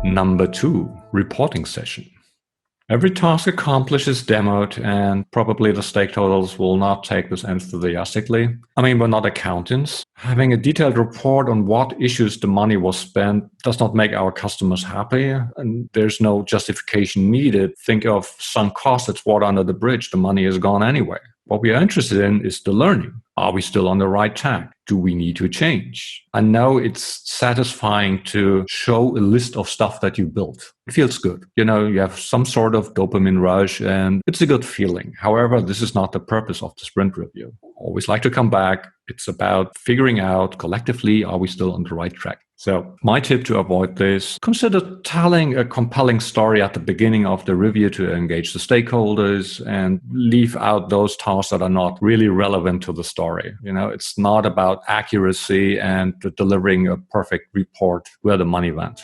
Number 2, reporting session. Every task accomplished is demoed, and probably the stakeholders will not take this enthusiastically. I mean, we're not accountants. Having a detailed report on what issues the money was spent does not make our customers happy, and there's no justification needed. Think of sunk costs, it's water under the bridge. The money is gone anyway. What we are interested in is the learning. Are we still on the right track? Do we need to change? I know it's satisfying to show a list of stuff that you built. It feels good. You have some sort of dopamine rush and it's a good feeling. However, this is not the purpose of the sprint review. Always like to come back. It's about figuring out collectively, are we still on the right track? So my tip to avoid this, consider telling a compelling story at the beginning of the review to engage the stakeholders and leave out those tasks that are not really relevant to the story. It's not about accuracy and delivering a perfect report where the money went.